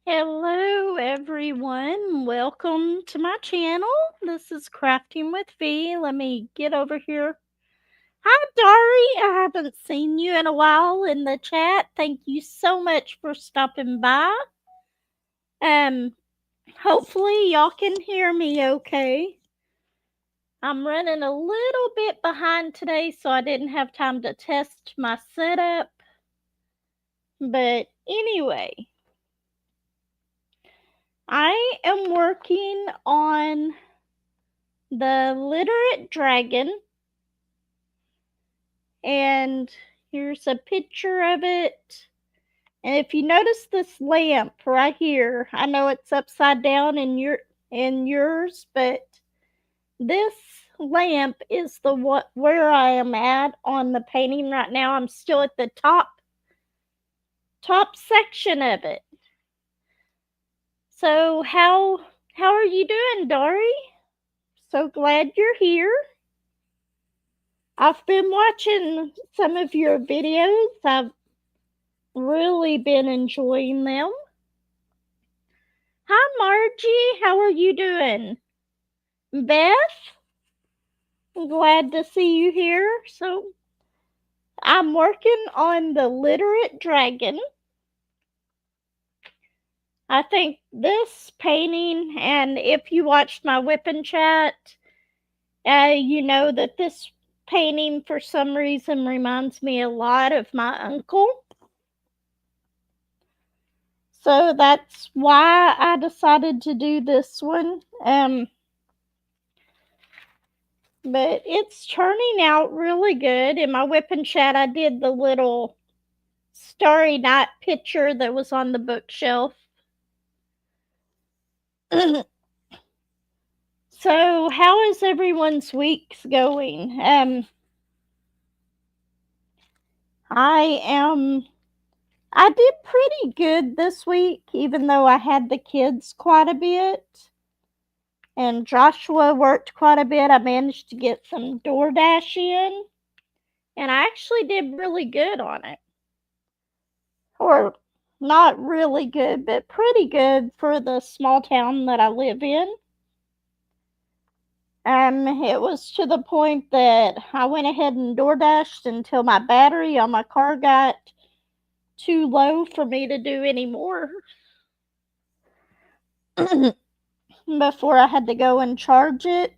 Hello, everyone. Welcome to my channel. This is Crafting with V. Let me get over here. Hi, Dari. I haven't seen you in a while in the chat. Thank you so much for stopping by. Hopefully y'all can hear me okay. I'm running a little bit behind today, so I didn't have time to test my setup. But anyway, I am working on the literate dragon, and here's a picture of it. And if you notice this lamp right here, I know it's upside down in yours, but this lamp is where I am at on the painting right now. I'm still at the top section of it. So how are you doing, Dari? So glad you're here. I've been watching some of your videos. I've really been enjoying them. Hi, Margie. How are you doing? Beth? I'm glad to see you here. So, I'm working on the literate dragon. I think this painting, and if you watched my WIP and chat, you know that this painting for some reason reminds me a lot of my uncle. So that's why I decided to do this one. But it's turning out really good. In my WIP and chat, I did the little Starry Night picture that was on the bookshelf. So, how is everyone's weeks going? I did pretty good this week, even though I had the kids quite a bit. And Joshua worked quite a bit. I managed to get some DoorDash in. And I actually did really good on it. Or not really good, but pretty good for the small town that I live in. It was to the point that I went ahead and DoorDashed until my battery on my car got too low for me to do anymore. Before I had to go and charge it.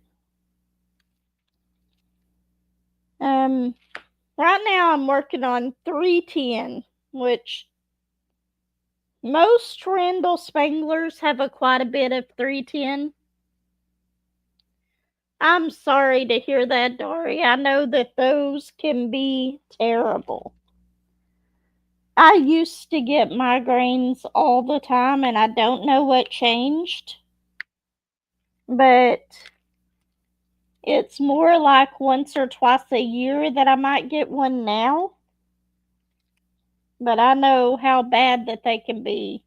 Right now I'm working on 310, which most Randall Spanglers have quite a bit of 310. I'm sorry to hear that, Dory. I know that those can be terrible. I used to get migraines all the time, and I don't know what changed. But it's more like once or twice a year that I might get one now. But I know how bad that they can be.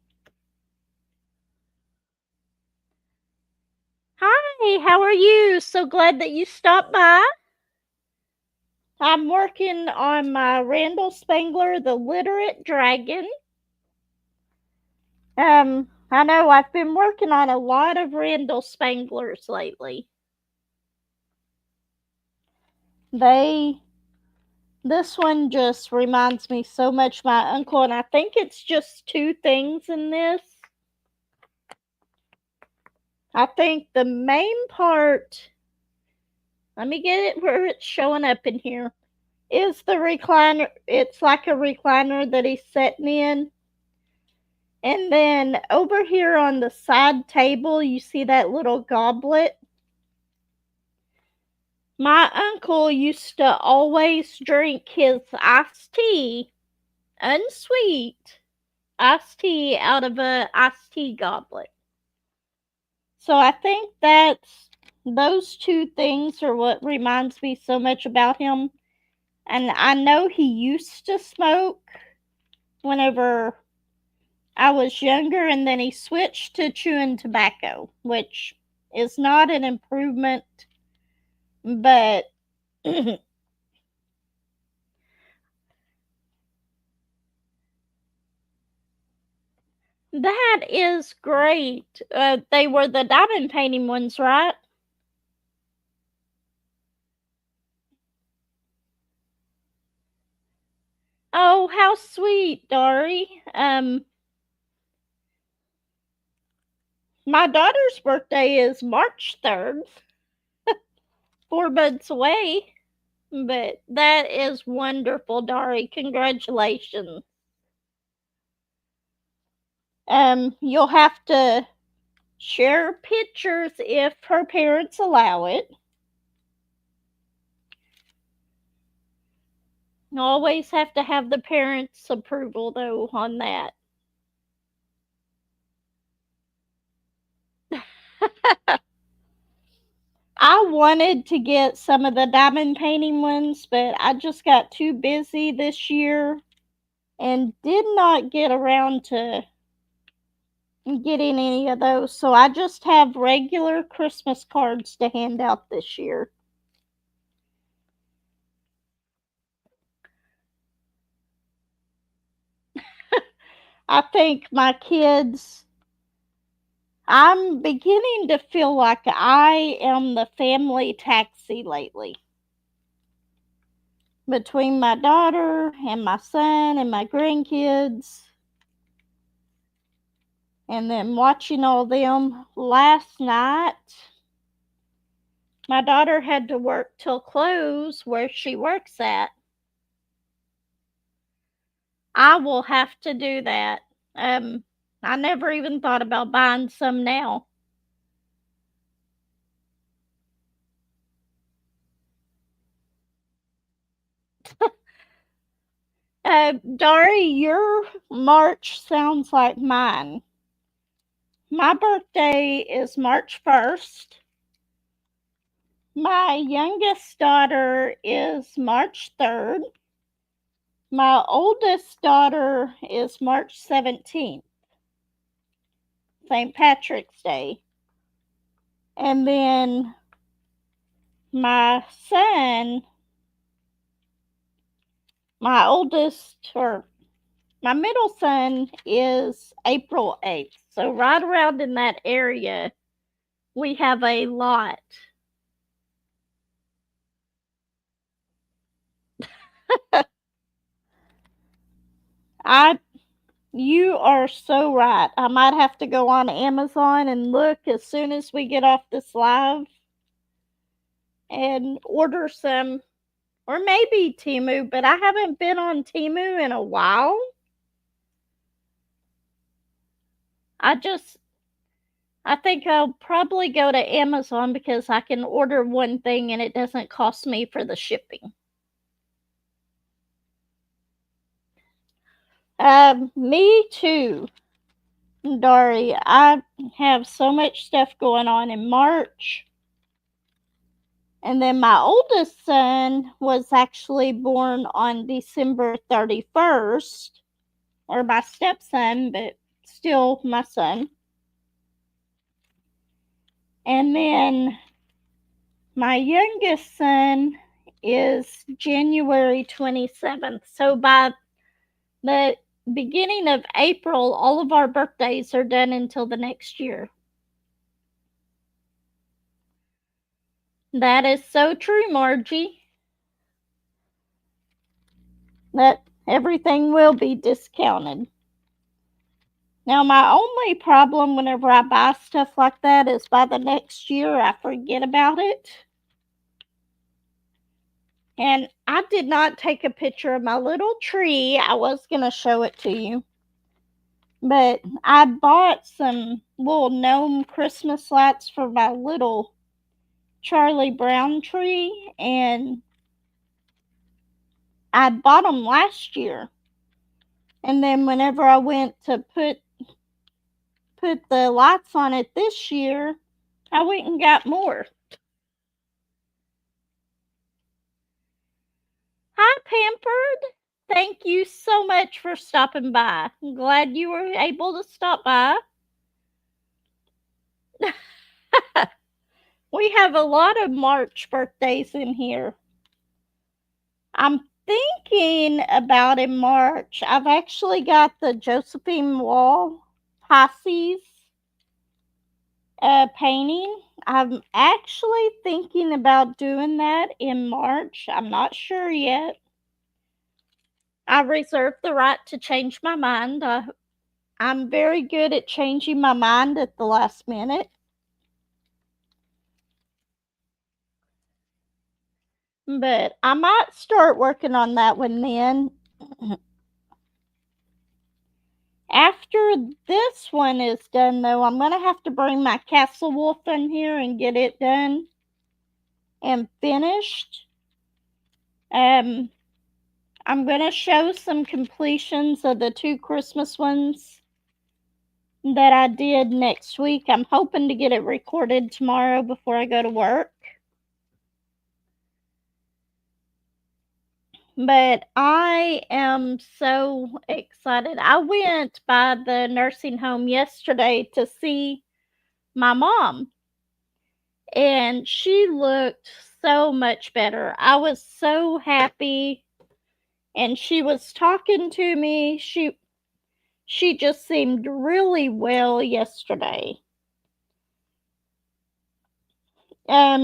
Hi, how are you? So glad that you stopped by. I'm working on my Randall Spangler, the Literate Dragon. I know I've been working on a lot of Randall Spanglers lately. This one just reminds me so much of my uncle, and I think it's just two things in this. I think the main part, let me get it where it's showing up in here, is the recliner. It's like a recliner that he's sitting in. And then over here on the side table, you see that little goblet? My uncle used to always drink his iced tea, unsweet iced tea, out of a iced tea goblet. So I think those two things are what reminds me so much about him. And I know he used to smoke whenever I was younger, and then he switched to chewing tobacco, which is not an improvement, but That is great. They were the diamond painting ones, right? Oh, how sweet, Dory. My daughter's birthday is March 3rd, 4 months away. But that is wonderful, Dory. Congratulations. You'll have to share pictures if her parents allow it. Always have to have the parents' approval, though, on that. I wanted to get some of the diamond painting ones, but I just got too busy this year and did not get around to getting any of those. So I just have regular Christmas cards to hand out this year. I think my kids, I'm beginning to feel like I am the family taxi lately. Between my daughter and my son and my grandkids, and then watching all them last night. My daughter had to work till close where she works at. I will have to do that. Um, I never even thought about buying some now. Dari, your March sounds like mine. My birthday is March 1st. My youngest daughter is March 3rd. My oldest daughter is March 17th, St. Patrick's Day. And then my son, my oldest, or my middle son, is April 8th. So, right around in that area, we have a lot. I You are so right. I might have to go on Amazon and look as soon as we get off this live and order some, or maybe Temu, but I haven't been on Temu in a while. I just, I think I'll probably go to Amazon because I can order one thing and it doesn't cost me for the shipping. Me too, Dari. I have so much stuff going on in March. And then my oldest son was actually born on December 31st, or my stepson, but still my son. And then my youngest son is January 27th. So by the beginning of April, all of our birthdays are done until the next year. That is so true, Margie. That everything will be discounted. Now, my only problem whenever I buy stuff like that is by the next year I forget about it. And I did not take a picture of my little tree. I was going to show it to you. But I bought some little gnome Christmas lights for my little Charlie Brown tree, and I bought them last year. And then whenever I went to put the lights on it this year, I went and got more. Hi, Pampered. Thank you so much for stopping by. I'm glad you were able to stop by. We have a lot of March birthdays in here. I'm thinking about in March. I've actually got the Josephine Wall Pisces painting. I'm actually thinking about doing that in March. I'm not sure yet. I reserve the right to change my mind. I'm very good at changing my mind at the last minute. But I might start working on that one then. After this one is done, though, I'm going to have to bring my Castle Wolf in here and get it done and finished. I'm going to show some completions of the 2 Christmas ones that I did next week. I'm hoping to get it recorded tomorrow before I go to work. But I am so excited. I went by the nursing home yesterday to see my mom, and she looked so much better. I was so happy, and she was talking to me. She just seemed really well yesterday.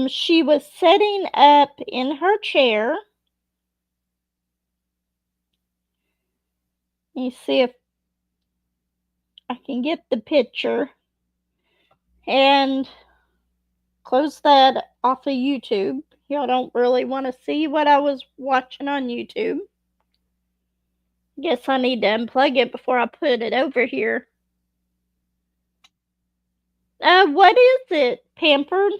She was sitting up in her chair. Let me see if I can get the picture and close that off of YouTube. Y'all don't really want to see what I was watching on YouTube. Guess I need to unplug it before I put it over here. What is it? Pampered?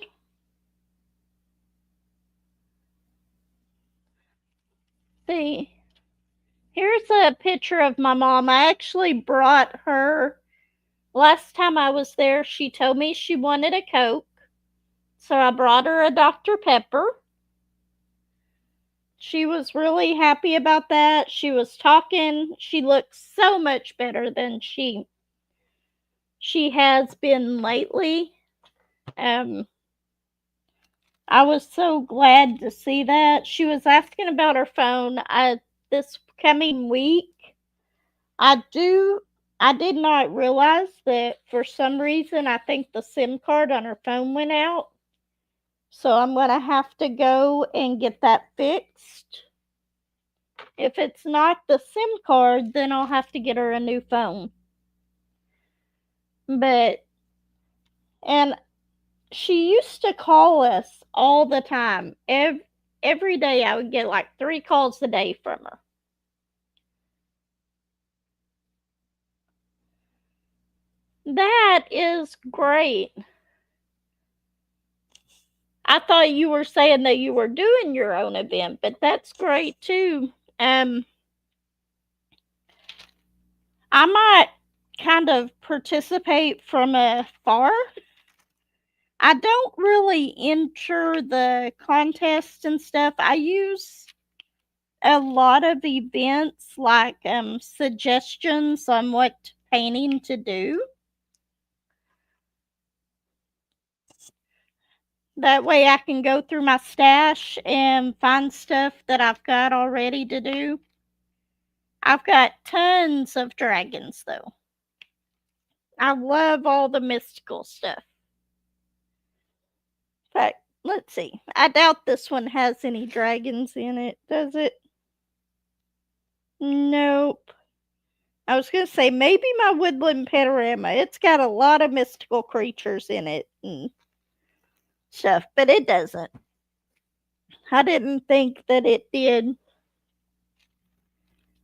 See, here's a picture of my mom. I actually brought her. Last time I was there, she told me she wanted a Coke. So I brought her a Dr. Pepper. She was really happy about that. She was talking. She looks so much better than she has been lately. I was so glad to see that. She was asking about her phone. This coming week, I did not realize that for some reason I think the SIM card on her phone went out. So I'm going to have to go and get that fixed. If it's not the SIM card, then I'll have to get her a new phone. And she used to call us all the time. Every day I would get like 3 calls a day from her. That is great. I thought you were saying that you were doing your own event, but that's great too. I might kind of participate from afar. I don't really enter the contest and stuff. I use a lot of events like suggestions on what painting to do. That way I can go through my stash and find stuff that I've got already to do. I've got tons of dragons though. I love all the mystical stuff. In fact, let's see. I doubt this one has any dragons in it, does it? Nope. I was going to say maybe my woodland panorama. It's got a lot of mystical creatures in it and stuff, but it doesn't. I didn't think that it did.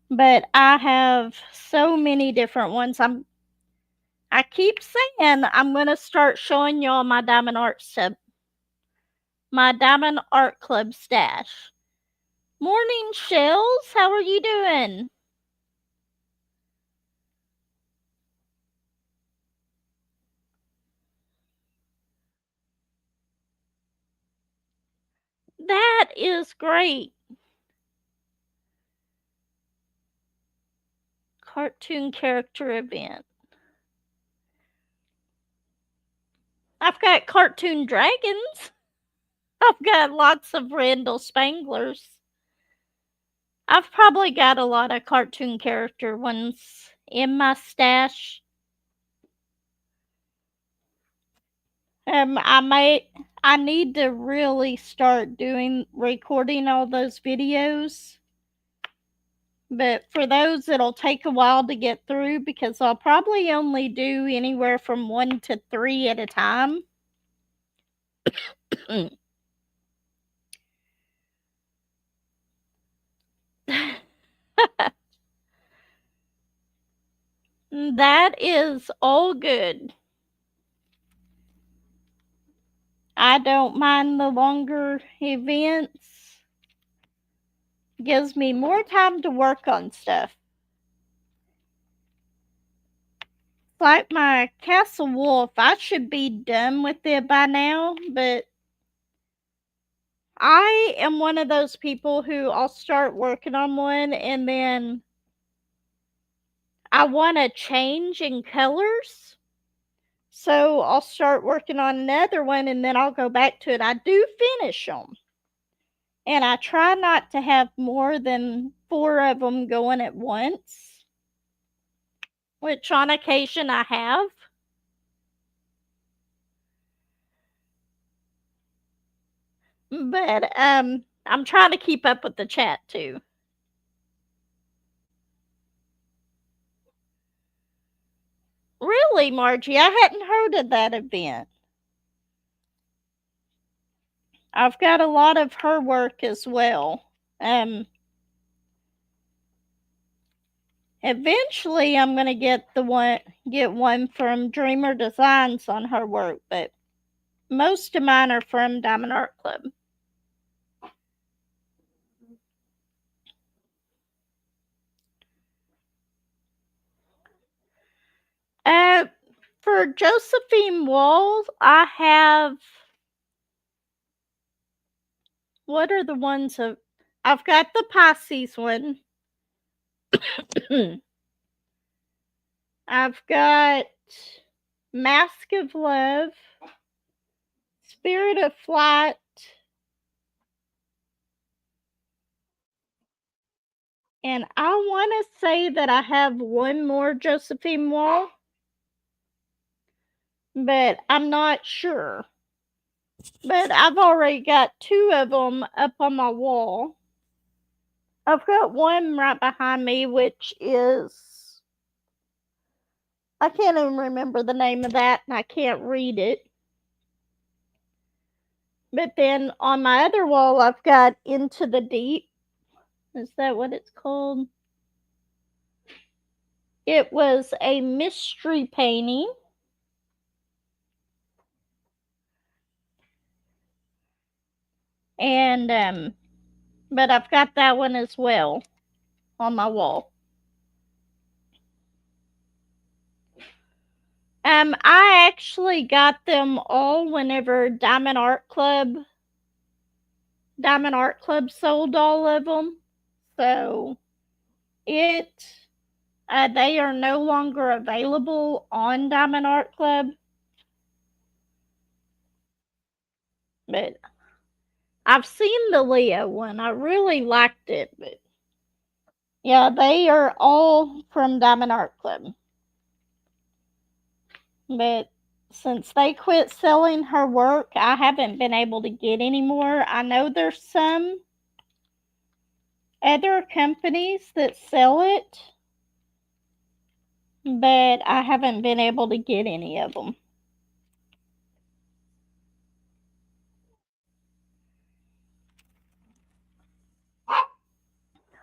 But I have so many different ones. I keep saying I'm going to start showing y'all my Diamond Art stuff. My Diamond Art Club stash. Morning, Shells. How are you doing? That is great. Cartoon character event. I've got cartoon dragons. I've got lots of Randall Spanglers. I've probably got a lot of cartoon character ones in my stash. I need to really start recording all those videos. But for those, it'll take a while to get through because I'll probably only do anywhere from 1 to 3 at a time. That is all good. I don't mind the longer events. Gives me more time to work on stuff. Like my Castle Wolf, I should be done with it by now, but I am one of those people who I'll start working on one and then I want to change in colors. So I'll start working on another one and then I'll go back to it. I do finish them. And I try not to have more than 4 of them going at once, which on occasion I have. But I'm trying to keep up with the chat too. Really, Margie, I hadn't heard of that event. I've got a lot of her work as well. Eventually I'm gonna get one from Dreamer Designs on her work, but most of mine are from Diamond Art Club. For Josephine Walls, I have. What are the ones of? I've got the Pisces one. I've got Mask of Love, Spirit of Flight, and I want to say that I have one more Josephine Wall, but I'm not sure. But I've already got 2 of them up on my wall. I've got one right behind me, which is, I can't even remember the name of that, and I can't read it. But then on my other wall, I've got Into the Deep. Is that what it's called? It was a mystery painting. And, but I've got that one as well on my wall. I actually got them all whenever Diamond Art Club sold all of them. So they are no longer available on Diamond Art Club. But I've seen the Leo one. I really liked it, but yeah, they are all from Diamond Art Club. But since they quit selling her work, I haven't been able to get any more. I know there's some other companies that sell it, but I haven't been able to get any of them.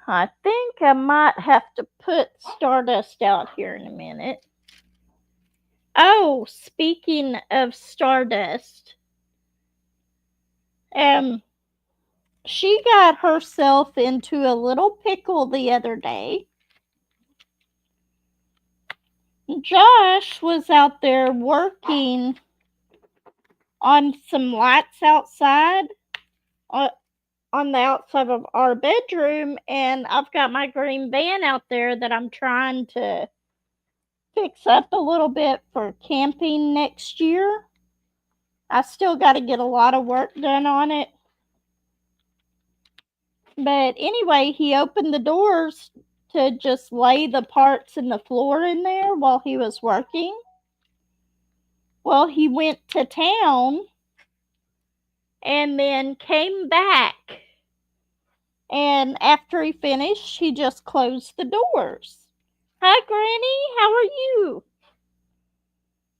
I think I might have to put Stardust out here in a minute. Oh, speaking of Stardust, she got herself into a little pickle the other day. Josh was out there working on some lights outside, on the outside of our bedroom, and I've got my green van out there that I'm trying to fix up a little bit for camping next year. I still got to get a lot of work done on it. But anyway, he opened the doors to just lay the parts in the floor in there while he was working. Well, he went to town and then came back. And after he finished, he just closed the doors. Hi, Granny, how are you?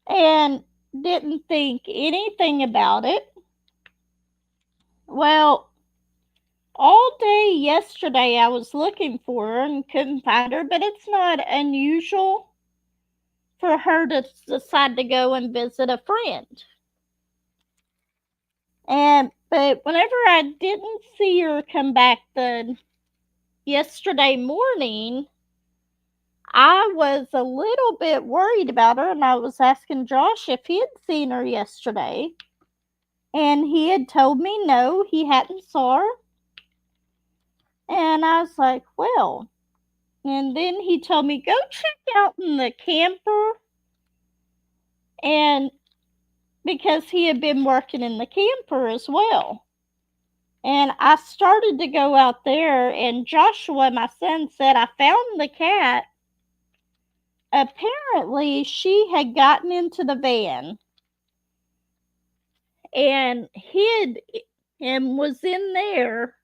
And didn't think anything about it. Well, all day yesterday I was looking for her and couldn't find her, but it's not unusual for her to decide to go and visit a friend. But whenever I didn't see her come back the yesterday morning, I was a little bit worried about her, and I was asking Josh if he had seen her yesterday. And he had told me no, he hadn't saw her. And I was like, well. And then he told me, go check out in the camper. And because he had been working in the camper as well. And I started to go out there, and Joshua, my son, said, I found the cat. Apparently, she had gotten into the van and hid and was in there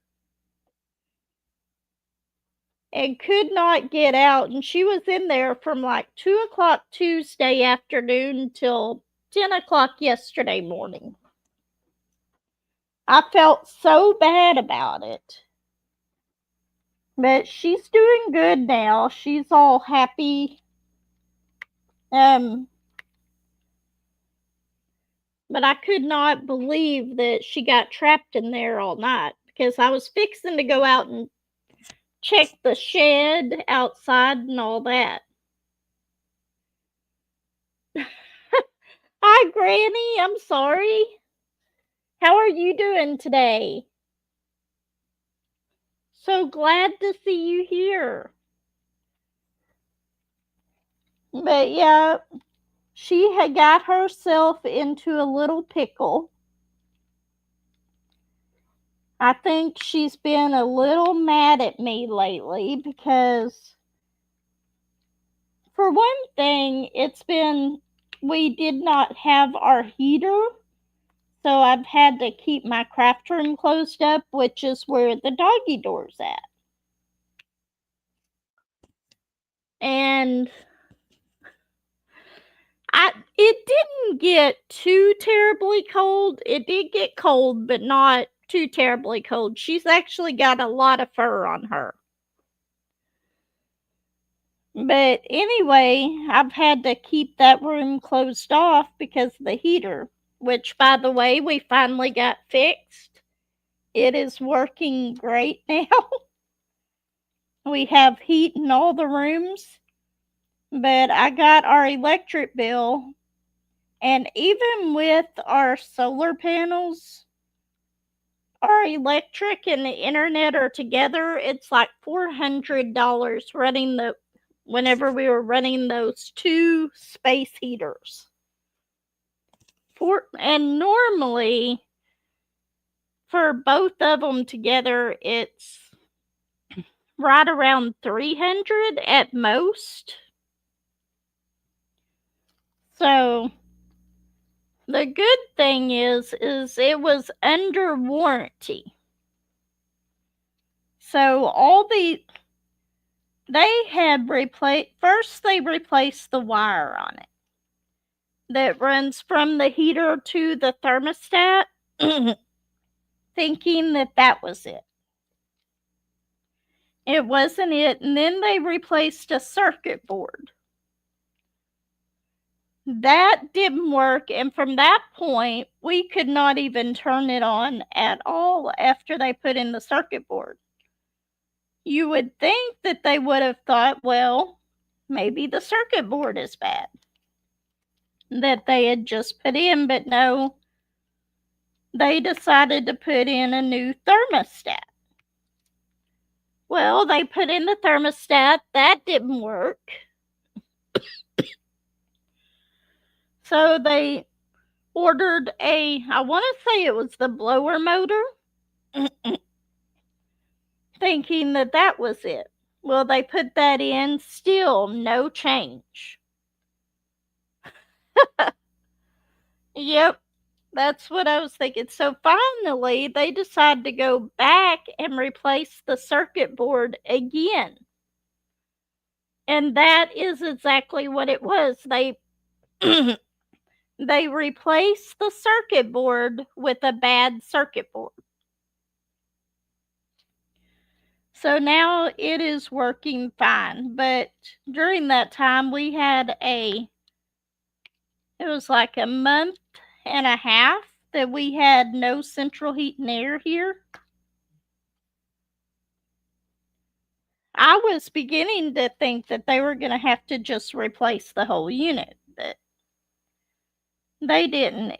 and could not get out. And she was in there from like 2 o'clock Tuesday afternoon till 10 o'clock yesterday morning. I felt so bad about it. But she's doing good now. She's all happy. But I could not believe that she got trapped in there all night, because I was fixing to go out and check the shed outside and all that. Hi, Granny. I'm sorry. How are you doing today? So glad to see you here. But yeah, she had got herself into a little pickle. I think she's been a little mad at me lately because, for one thing, we did not have our heater, so I've had to keep my craft room closed up, which is where the doggy door's at. And it didn't get too terribly cold. It did get cold, but not too terribly cold. She's actually got a lot of fur on her. But anyway, I've had to keep that room closed off because of the heater, which, by the way, we finally got fixed. It is working great now. We have heat in all the rooms, but I got our electric bill, and even with our solar panels, our electric and the internet are together. It's like $400 whenever we were running those two space heaters. And normally, for both of them together, it's right around 300 at most. So the good thing is it was under warranty. So they replaced the wire on it that runs from the heater to the thermostat, thinking that was it. It wasn't it, and then they replaced a circuit board. That didn't work, and from that point, we could not even turn it on at all after they put in the circuit board. You would think that they would have thought, well, maybe the circuit board is bad, that they had just put in, but no, they decided to put in a new thermostat. Well, they put in the thermostat, that didn't work. So they ordered I want to say it was the blower motor, thinking that was it. Well, they put that in, still no change. Yep, that's what I was thinking. So finally, they decided to go back and replace the circuit board again. And that is exactly what it was. They they replaced the circuit board with a bad circuit board. So now it is working fine. But during that time, we had it was like a month and a half that we had no central heat and air here. I was beginning to think that they were going to have to just replace the whole unit, but they didn't.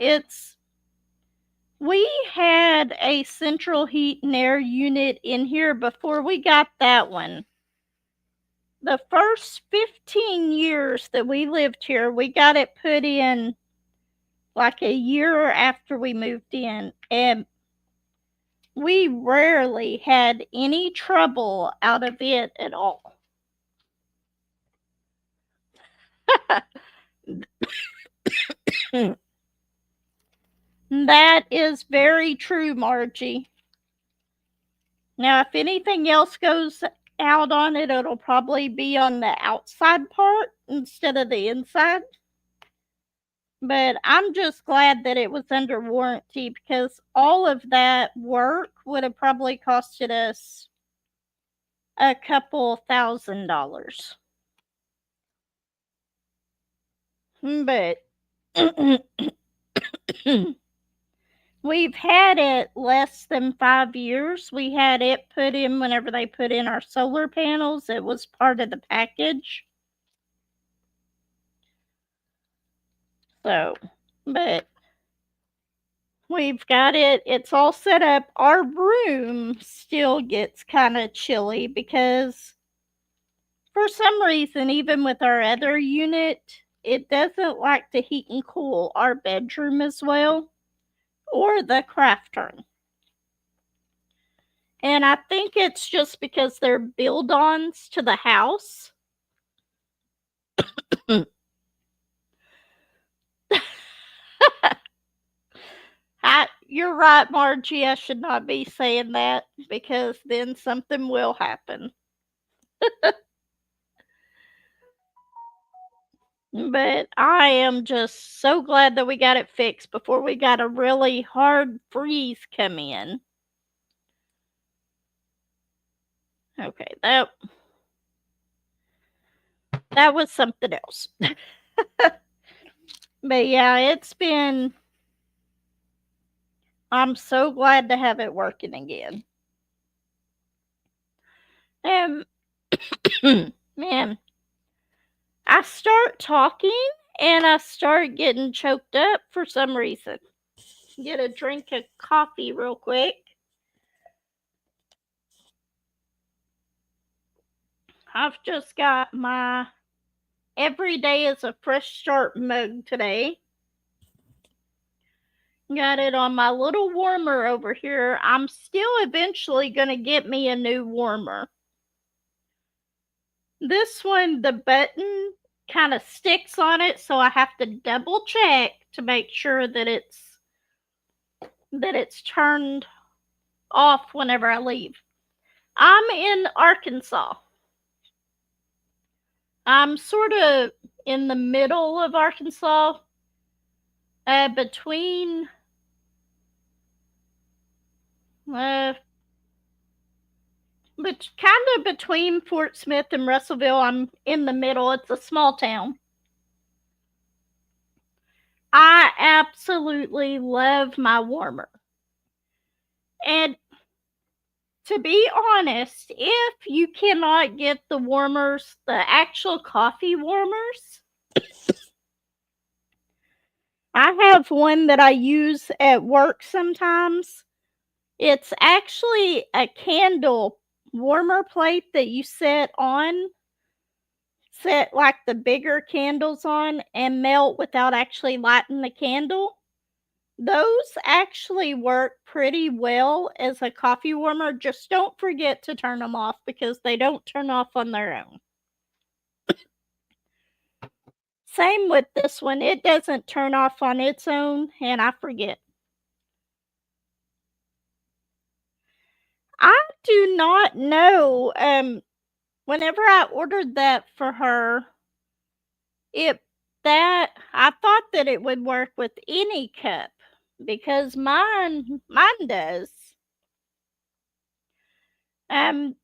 We had a central heat and air unit in here before we got that one. The first 15 years that we lived here, we got it put in like a year after we moved in, and we rarely had any trouble out of it at all. That is very true, Margie. Now, if anything else goes out on it, it'll probably be on the outside part instead of the inside. But I'm just glad that it was under warranty, because all of that work would have probably costed us a couple $1,000. But we've had it less than 5 years. We had it put in whenever they put in our solar panels. It was part of the package. So, but we've got it. It's all set up. Our room still gets kind of chilly because for some reason, even with our other unit, it doesn't like to heat and cool our bedroom as well, or the craft room. And I think it's just because they're build-ons to the house. You're right, Margie. I should not be saying that, because then something will happen. But I am just so glad that we got it fixed before we got a really hard freeze come in. Okay, that was something else. But yeah, I'm so glad to have it working again. And man, I start talking and I start getting choked up for some reason. Get a drink of coffee real quick. I've just got my every day is a fresh start mug today. Got it on my little warmer over here. I'm still eventually going to get me a new warmer. This one, the button kind of sticks on it, so I have to double check to make sure that it's turned off whenever I leave. I'm in Arkansas. I'm sort of in the middle of Arkansas, between but kind of between Fort Smith and Russellville. I'm in the middle. It's a small town. I absolutely love my warmer. And to be honest, if you cannot get the warmers, the actual coffee warmers, I have one that I use at work sometimes. It's actually a candle warmer plate that you set like the bigger candles on and melt without actually lighting the candle. Those actually work pretty well as a coffee warmer. Just don't forget to turn them off, because they don't turn off on their own. Same with this one, it doesn't turn off on its own, and I forget. I do not know, whenever I ordered that for her, it that I thought that it would work with any cup because mine does. Um,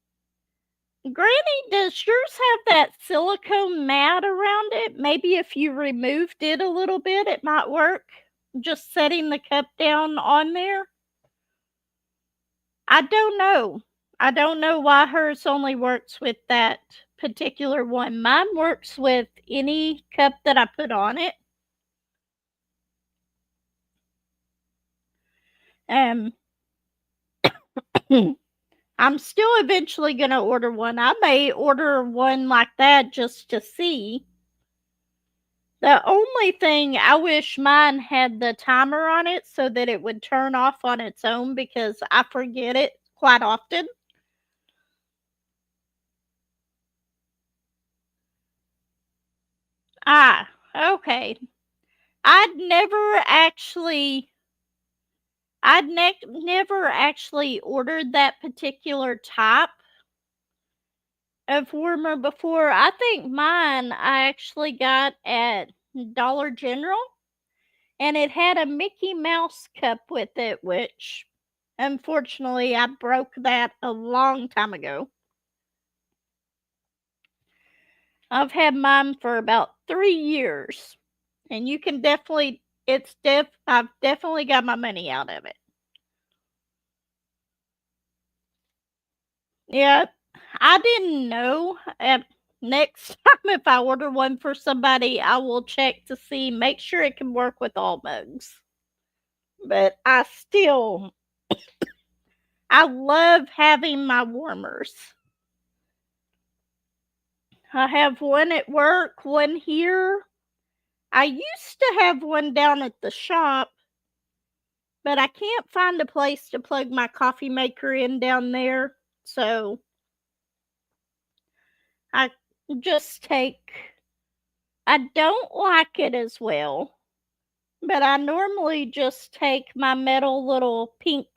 Granny, does yours have that silicone mat around it? Maybe if you removed it a little bit, it might work. Just setting the cup down on there? I don't know. I don't know why hers only works with that particular one. Mine works with any cup that I put on it. Um, I'm still eventually gonna order one. I may order one like that just to see. The only thing I wish mine had the timer on it so that it would turn off on its own because I forget it quite often. Ah, okay. I'd never actually never actually ordered that particular type of warmer before. I think mine I actually got at Dollar General, and it had a Mickey Mouse cup with it, which unfortunately I broke that a long time ago. I've had mine for about 3 years, and you can definitely I've definitely got my money out of it. Yeah, I didn't know. Next time if I order one for somebody, I will check to see, make sure it can work with all mugs. But I love having my warmers. I have one at work, one here. I used to have one down at the shop, but I can't find a place to plug my coffee maker in down there. So I just I don't like it as well, but I normally just take my metal little pink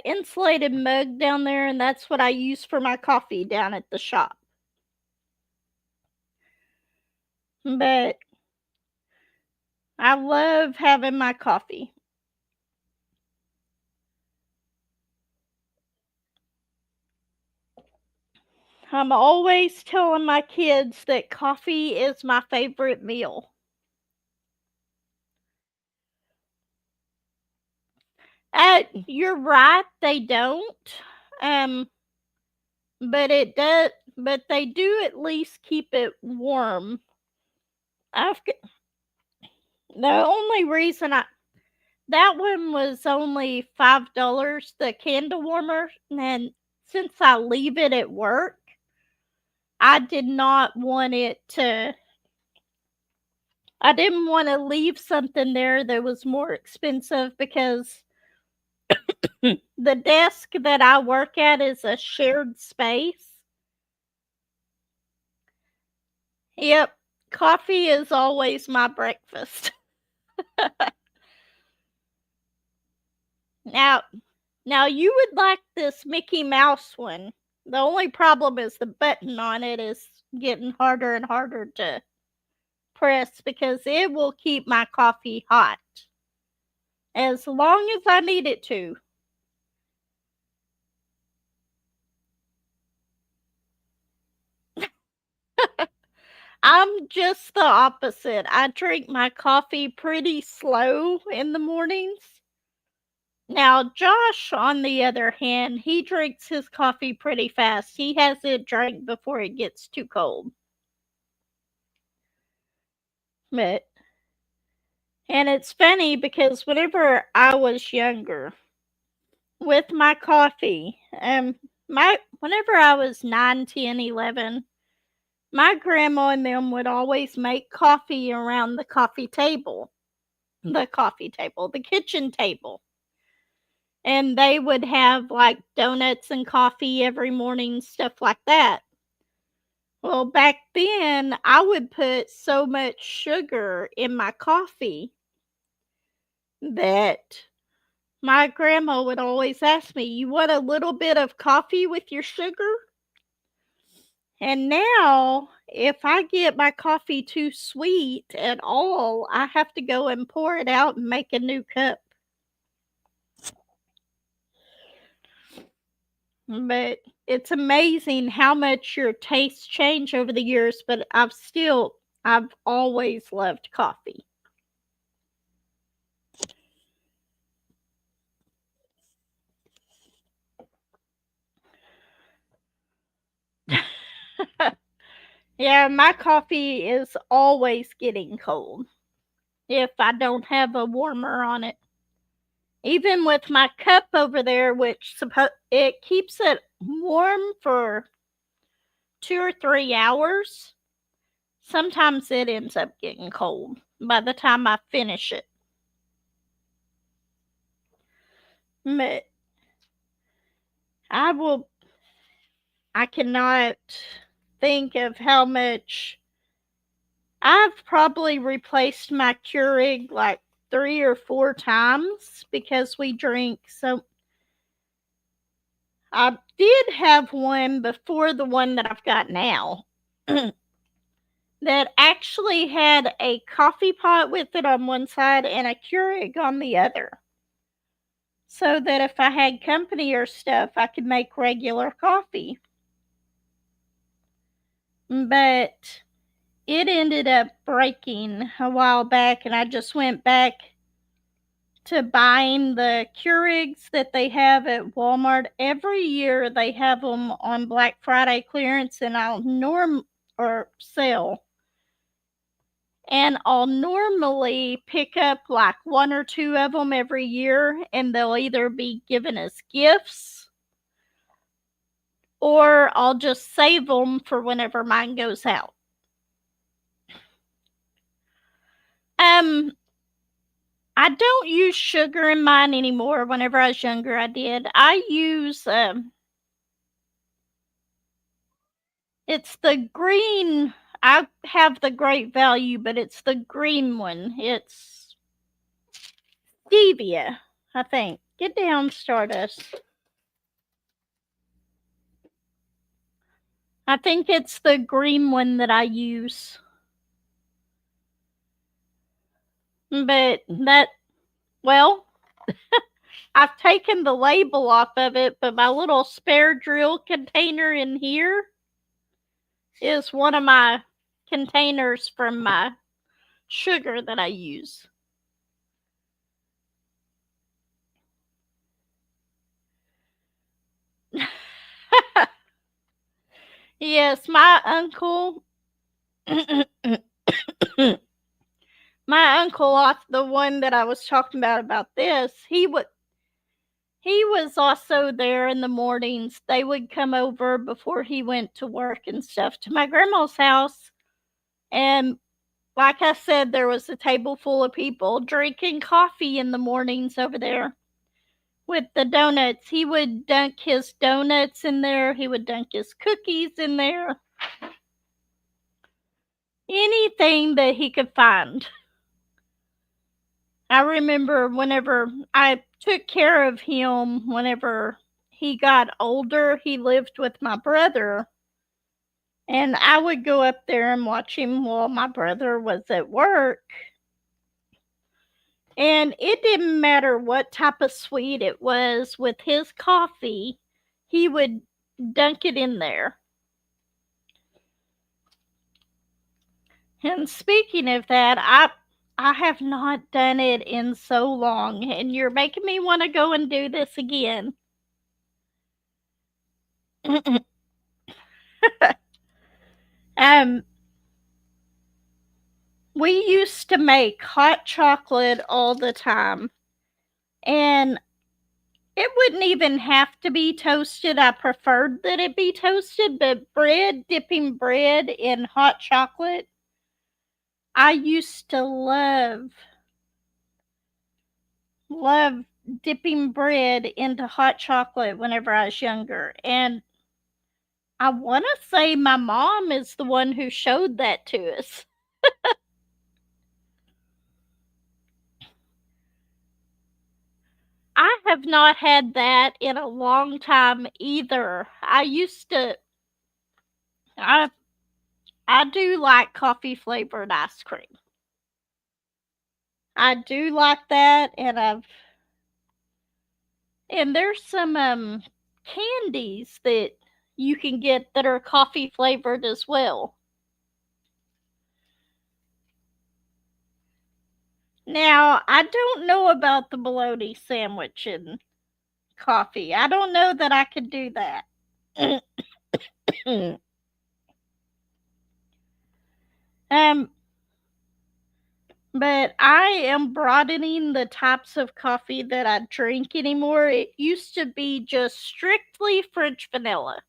insulated mug down there, and that's what I use for my coffee down at the shop. But I love having my coffee. I'm always telling my kids that coffee is my favorite meal. You're right, they don't. Um, but they do at least keep it warm. I've g The only reason I that one was only $5, the candle warmer, and since I leave it at work, I did not want it to I didn't wanna leave something there that was more expensive because the desk that I work at is a shared space. Yep, coffee is always my breakfast. Now now you would like this Mickey Mouse one. The only problem is the button on it is getting harder and harder to press because it will keep my coffee hot as long as I need it to. I'm just the opposite. I drink my coffee pretty slow in the mornings. Now, Josh, on the other hand, he drinks his coffee pretty fast. He has it drank before it gets too cold. But and it's funny because whenever I was younger, with my coffee, my whenever I was 9, 10, 11, my grandma and them would always make coffee around the kitchen table. And they would have like donuts and coffee every morning, stuff like that. Well, Well, back then, I would put so much sugar in my coffee that my grandma would always ask me, "You want a little bit of coffee with your sugar?" And now, if I get my coffee too sweet at all, I have to go and pour it out and make a new cup. But it's amazing how much your tastes change over the years, but I've always loved coffee. Yeah, my coffee is always getting cold if I don't have a warmer on it. Even with my cup over there, which it keeps it warm for 2 or 3 hours, sometimes it ends up getting cold by the time I finish it. But I will I cannot think of how much I've probably replaced my Keurig like 3 or 4 times because we drink so. I did have one before the one that I've got now that actually had a coffee pot with it on one side and a Keurig on the other. So that if I had company or stuff, I could make regular coffee. But it ended up breaking a while back, and I just went back to buying the Keurigs that they have at Walmart. Every year they have them on Black Friday clearance, and I'll normally pick up like 1 or 2 of them every year, and they'll either be given as gifts or I'll just save them for whenever mine goes out. I don't use sugar in mine anymore. Whenever I was younger, I did. I use it's the green. I have the Great Value, but it's the green one. It's stevia, I think. Get down, Stardust. I think it's the green one that I use. But well, I've taken the label off of it, but my little spare drill container in here is one of my containers from my sugar that I use. Yes, my uncle my uncle, the one that I was talking about this, he was also there in the mornings. They would come over before he went to work and stuff to my grandma's house. And like I said, there was a table full of people drinking coffee in the mornings over there with the donuts. He would dunk his donuts in there, he would dunk his cookies in there. Anything that he could find. I remember whenever I took care of him, whenever he got older, he lived with my brother. And I would go up there and watch him while my brother was at work. And it didn't matter what type of sweet it was with his coffee, he would dunk it in there. And speaking of that, I have not done it in so long, and you're making me want to go and do this again. um, we used to make hot chocolate all the time, and it wouldn't even have to be toasted. I preferred that it be toasted, but dipping bread in hot chocolate, I used to love dipping bread into hot chocolate whenever I was younger. And I want to say my mom is the one who showed that to us. I have not had that in a long time either. I I do like coffee flavored ice cream. I do like that, and there's some candies that you can get that are coffee flavored as well. Now, I don't know about the bologna sandwich and coffee. I don't know that I could do that. um, but I am broadening the types of coffee that I drink anymore. It used to be just strictly French vanilla.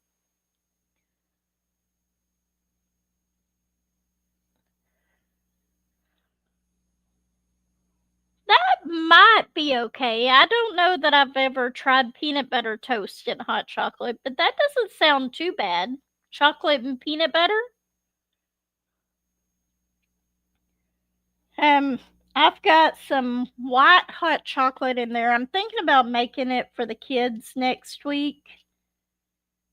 That might be okay. I don't know that I've ever tried peanut butter toast in hot chocolate, but that doesn't sound too bad. Chocolate and peanut butter? Um, I've got some white hot chocolate in there. I'm thinking about making it for the kids next week.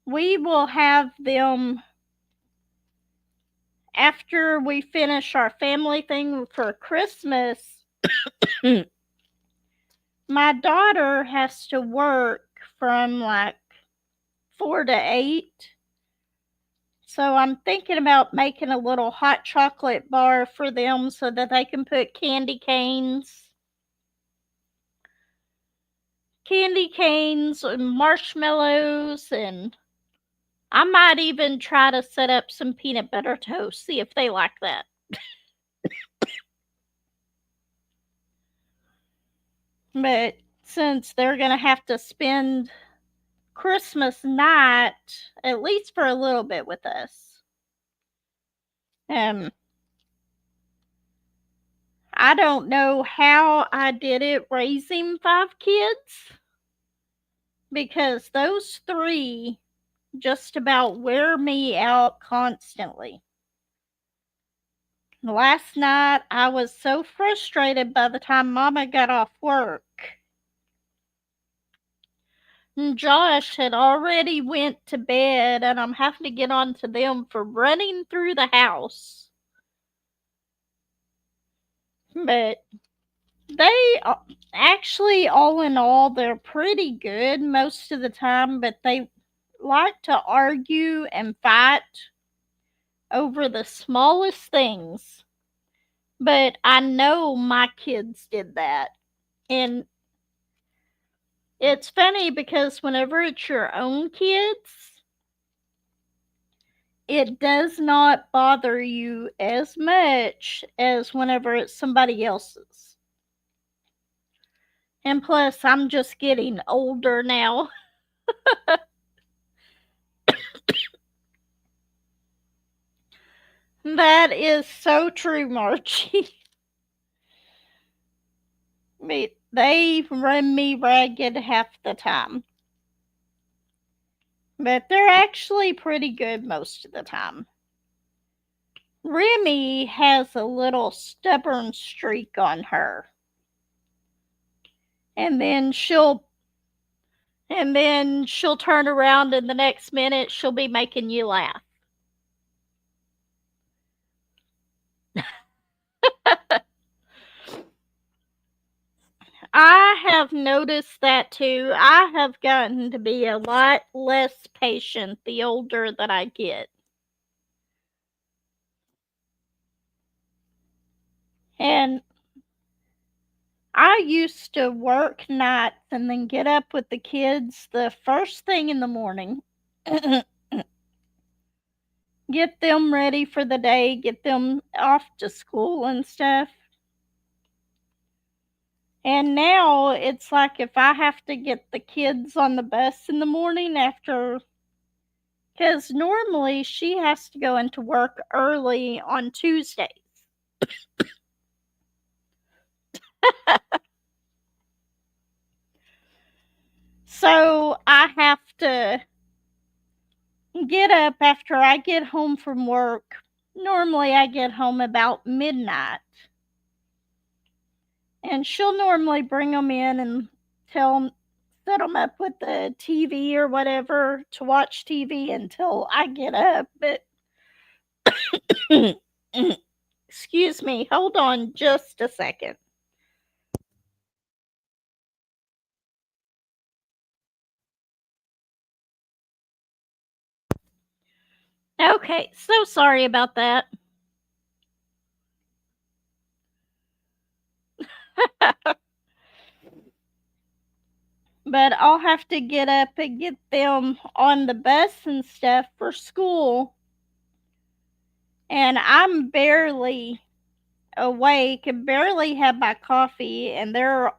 We will have them after we finish our family thing for Christmas. My daughter has to work from like 4 to 8. So I'm thinking about making a little hot chocolate bar for them so that they can put candy canes and marshmallows, and I might even try to set up some peanut butter toast, see if they like that. But since they're going to have to spend Christmas night, at least for a little bit with us, um, I don't know how I did it raising 5 kids because those 3 just about wear me out constantly. Last night, I was so frustrated by the time Mama got off work. And Josh had already went to bed, and I'm having to get on to them for running through the house. But they actually, all in all, they're pretty good most of the time, but they like to argue and fight over the smallest things. But I know my kids did that. And it's funny because whenever it's your own kids, it does not bother you as much as whenever it's somebody else's. And plus, I'm just getting older now. That is so true, Margie. They run me ragged half the time. But they're actually pretty good most of the time. Remy has a little stubborn streak on her. And then she'll turn around and the next minute she'll be making you laugh. I have noticed that too. I have gotten to be a lot less patient the older that I get. And I used to work nights and then get up with the kids the first thing in the morning, get them ready for the day, get them off to school and stuff. And now it's like if I have to get the kids on the bus in the morning after, because normally she has to go into work early on Tuesdays. So I have to get up after I get home from work. Normally, I get home about midnight. And she'll normally bring them in and set them up with the TV or whatever to watch TV until I get up. But excuse me, hold on just a second. Okay, so sorry about that. But I'll have to get up and get them on the bus and stuff for school. And I'm barely awake and barely have my coffee, and they're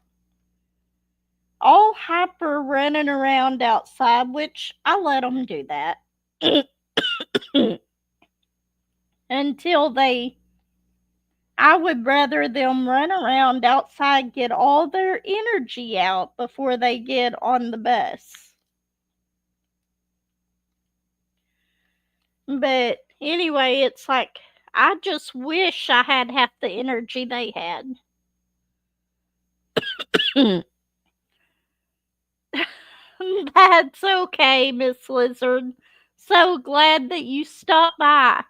all hyper running around outside, which I let them do that until I would rather them run around outside, get all their energy out before they get on the bus. But anyway, it's like I just wish I had half the energy they had. That's okay, Miss Lizard. So glad that you stopped by.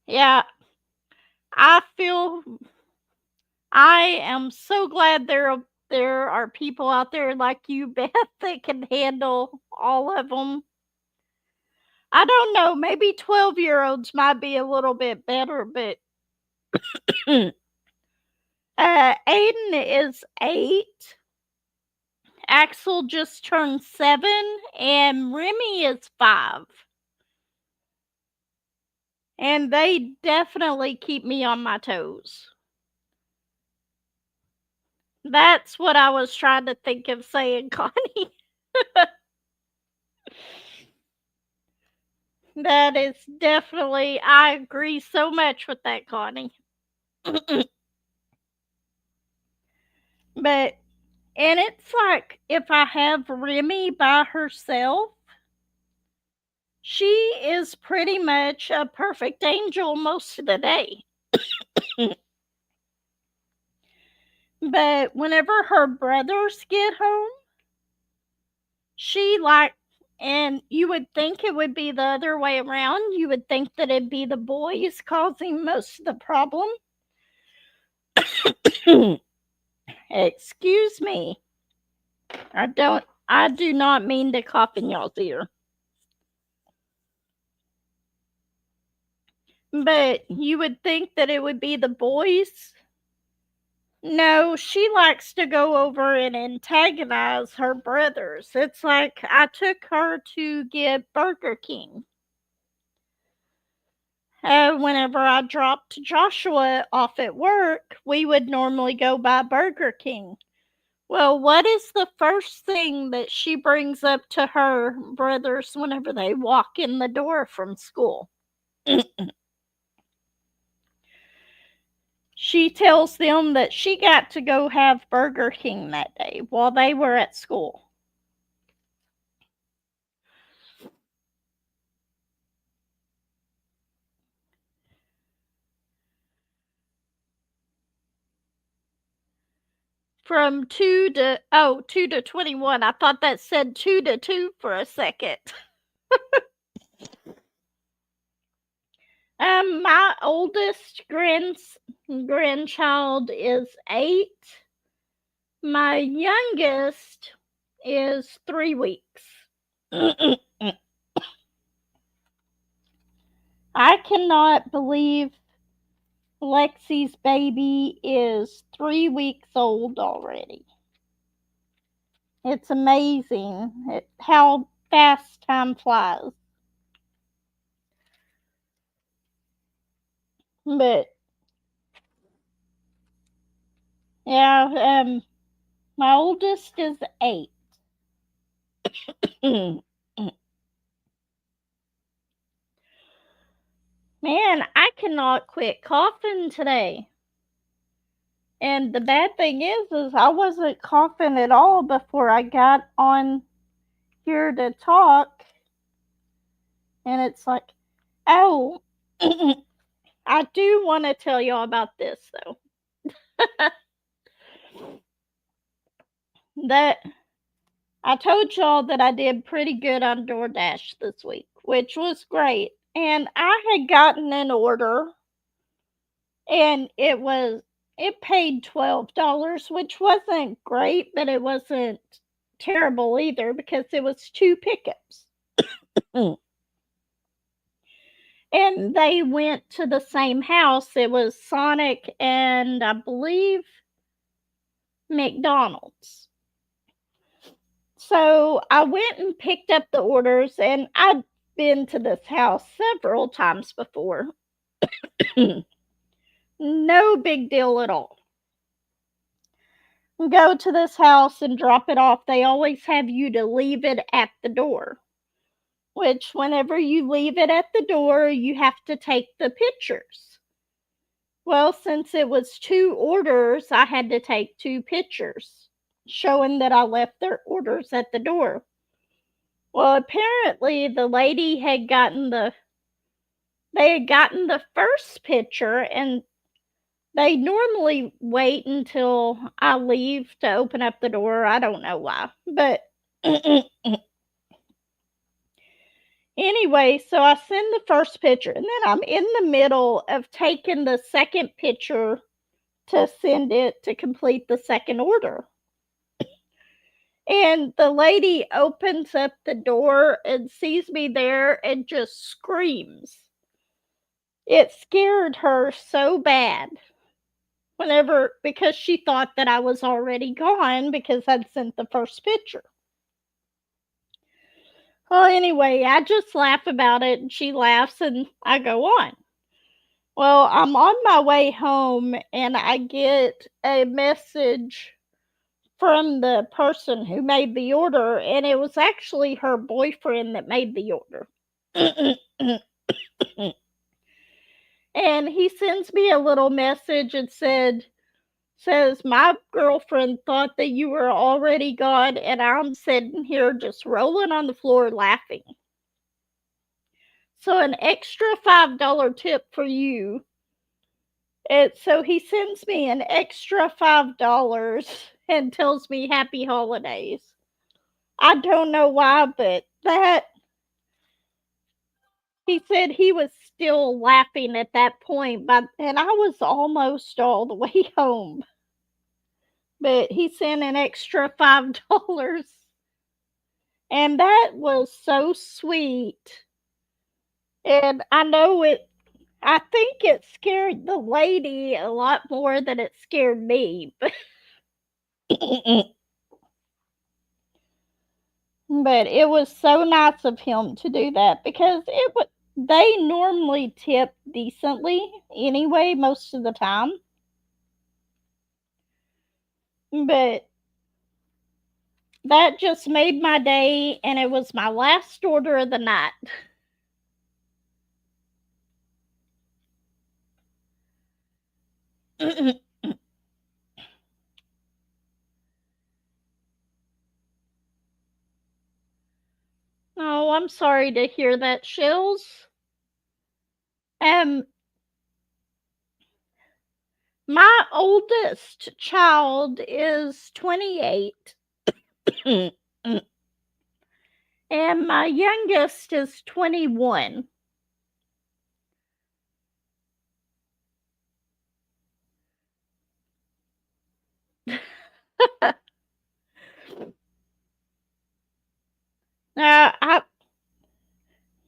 Yeah, I feel I am so glad there are people out there like you, Beth, that can handle all of them. I don't know, maybe 12-year-olds might be a little bit better, but Aiden is 8. Axel just turned 7, and Remy is 5. And they definitely keep me on my toes. That's what I was trying to think of saying, Connie. That is definitely, I agree so much with that, Connie. But, and it's like if I have Remy by herself, she is pretty much a perfect angel most of the day. But whenever her brothers get home, she like, and you would think it would be the other way around. You would think that it'd be the boys causing most of the problem. Excuse me. I do not mean to cough in y'all's ear. But you would think that it would be the boys. No, she likes to go over and antagonize her brothers. It's like I took her to get Burger King. Whenever I dropped Joshua off at work, we would normally go by Burger King. Well, what is the first thing that she brings up to her brothers whenever they walk in the door from school? She tells them that she got to go have Burger King that day while they were at school. From 2 to 21. I thought that said 2 to 2 for a second. My oldest grandchild is 8. My youngest is 3 weeks. I cannot believe Lexi's baby is 3 weeks old already. It's amazing how fast time flies. But yeah, my oldest is 8. Man, I cannot quit coughing today. And the bad thing is I wasn't coughing at all before I got on here to talk. And it's like, oh, I do want to tell y'all about this though. That I told y'all that I did pretty good on DoorDash this week, which was great. And I had gotten an order and it paid $12, which wasn't great, but it wasn't terrible either because it was 2 pickups. And they went to the same house. It was Sonic and I believe McDonald's. So I went and picked up the orders, and I'd been to this house several times before. No big deal at all. Go to this house and drop it off. They always have you to leave it at the door, which whenever you leave it at the door, you have to take the pictures. Well, since it was 2 orders, I had to take 2 pictures showing that I left their orders at the door. Well, apparently the lady had gotten the first picture, and they normally wait until I leave to open up the door. I don't know why, but anyway, so I send the first picture, and then I'm in the middle of taking the second picture to send it to complete the second order. And the lady opens up the door and sees me there and just screams. It scared her so bad because she thought that I was already gone because I'd sent the first picture. Well, anyway, I just laugh about it and she laughs and I go on. Well, I'm on my way home and I get a message from the person who made the order, and it was actually her boyfriend that made the order. And he sends me a little message and says, my girlfriend thought that you were already gone, and I'm sitting here just rolling on the floor laughing. So an extra $5 tip for you. And so he sends me an extra $5 and tells me happy holidays. I don't know why, but he said he was still laughing at that point, and I was almost all the way home. But he sent an extra $5, and that was so sweet. And I think it scared the lady a lot more than it scared me. But it was so nice of him to do that because they normally tip decently anyway most of the time. But that just made my day, and it was my last order of the night. Oh, I'm sorry to hear that, Shills. Um, my oldest child is 28. And my youngest is 21.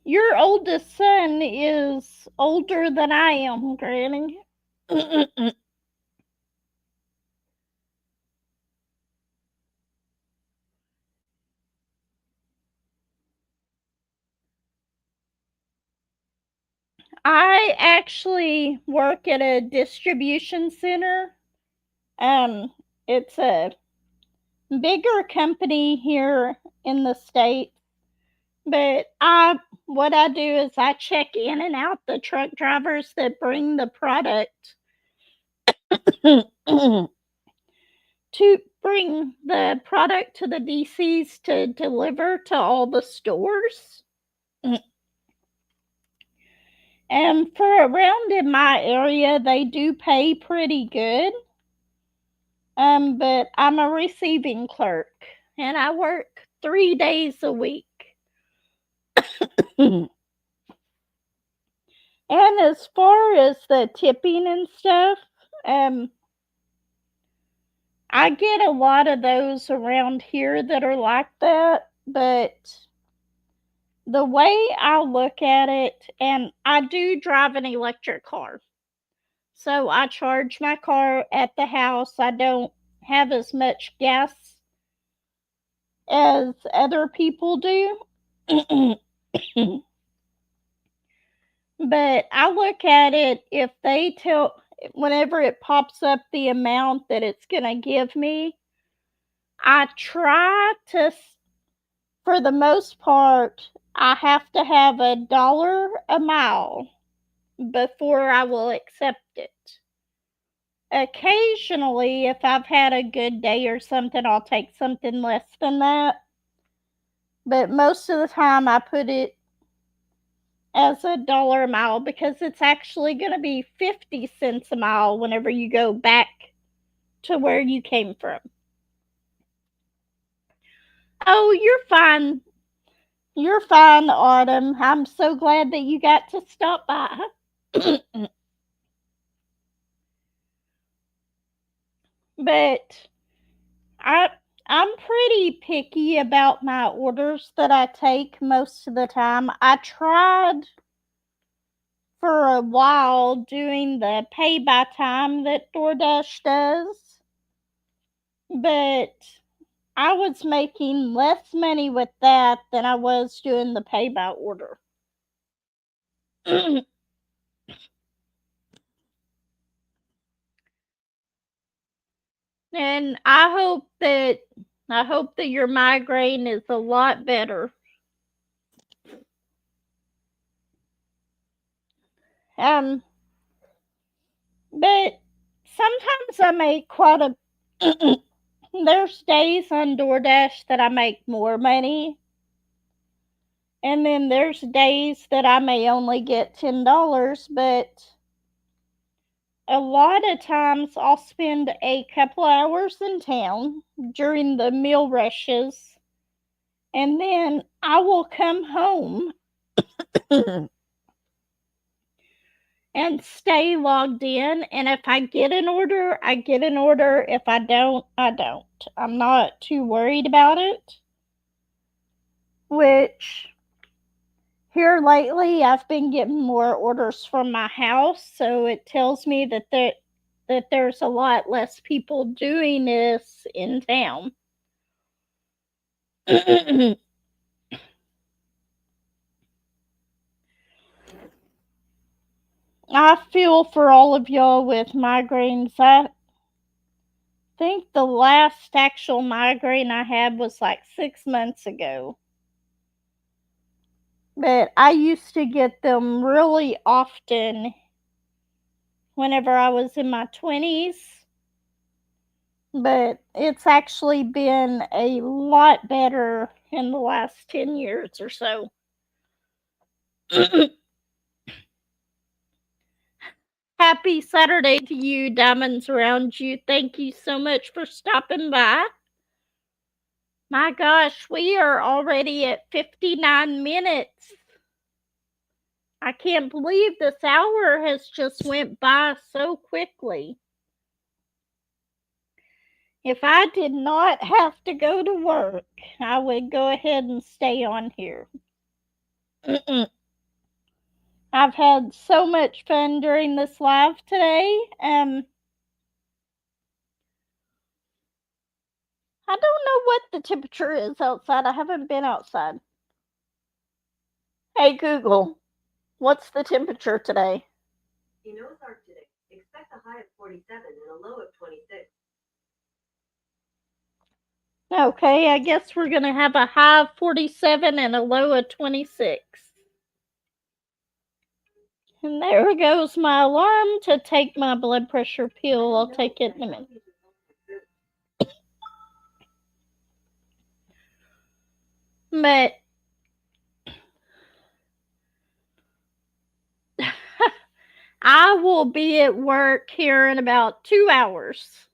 Your oldest son is older than I am, Granny. I actually work at a distribution center. It's a bigger company here in the state, but what I do is I check in and out the truck drivers that bring the product to bring the product to the DCs to deliver to all the stores. And for around in my area, they do pay pretty good. But I'm a receiving clerk and I work 3 days a week. And as far as the tipping and stuff, I get a lot of those around here that are like that, but the way I look at it, and I do drive an electric car. So I charge my car at the house. I don't have as much gas as other people do. But I look at it, if they tell, whenever it pops up the amount that it's going to give me, I try to, for the most part, I have to have $1 a mile before I will accept it. Occasionally, if I've had a good day or something, I'll take something less than that. But most of the time, I put it as $1 a mile because it's actually going to be 50 cents a mile whenever you go back to where you came from. Oh, you're fine. You're fine, Autumn. I'm so glad that you got to stop by. But I'm pretty picky about my orders that I take most of the time. I tried for a while doing the pay by time that DoorDash does, but I was making less money with that than I was doing the pay by order. And I hope that your migraine is a lot better. But sometimes I make quite a there's days on DoorDash that I make more money. And then there's days that I may only get $10, but a lot of times I'll spend a couple hours in town during the meal rushes, and then I will come home and stay logged in. And if I get an order, I get an order. If I don't, I don't. I'm not too worried about it. Which, here lately, I've been getting more orders from my house, so it tells me that there's a lot less people doing this in town. I feel for all of y'all with migraines. I think the last actual migraine I had was like 6 months ago. But I used to get them really often whenever I was in my 20s. But it's actually been a lot better in the last 10 years or so. Happy Saturday to you, diamonds around you. Thank you so much for stopping by. My gosh, we are already at 59 minutes. I can't believe this hour has just went by so quickly. If I did not have to go to work, I would go ahead and stay on here. I've had so much fun during this live today. I don't know what the temperature is outside. I haven't been outside. Hey Google, what's the temperature today? In Ozark today, expect a high of 47 and a low of 26. Okay, I guess we're going to have a high of 47 and a low of 26. And there goes my alarm to take my blood pressure pill. I'll take it in a minute. But I will be at work here in about 2 hours.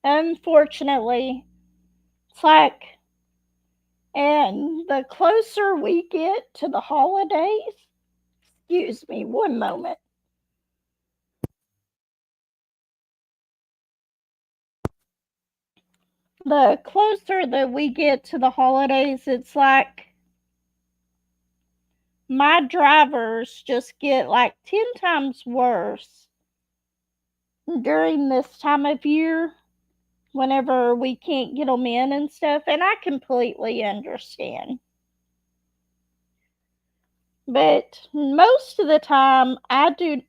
Unfortunately, it's like, and the closer we get to the holidays, excuse me one moment. The closer that we get to the holidays, it's like my drivers just get like 10 times worse during this time of year whenever we can't get them in and stuff, and I completely understand. But most of the time, I do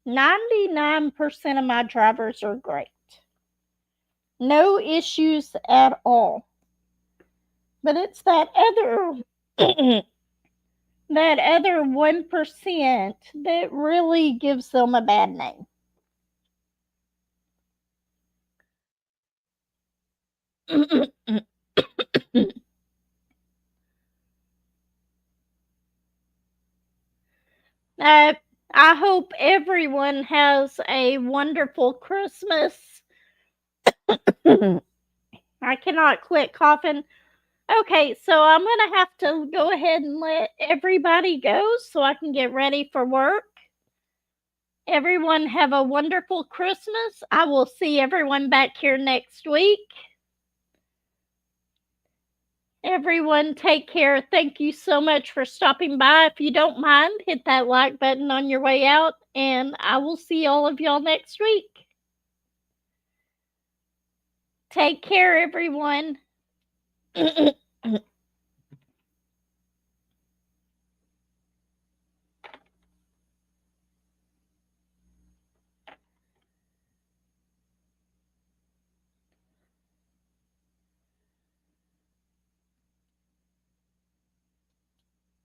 99% of my drivers are great. No issues at all. But it's that other that other 1% that really gives them a bad name. uh, I hope everyone has a wonderful Christmas. I cannot quit coughing. Okay, so I'm going to have to go ahead and let everybody go so I can get ready for work. Everyone have a wonderful Christmas. I will see everyone back here next week. Everyone take care. Thank you so much for stopping by. If you don't mind, hit that like button on your way out, and I will see all of y'all next week. Take care, everyone.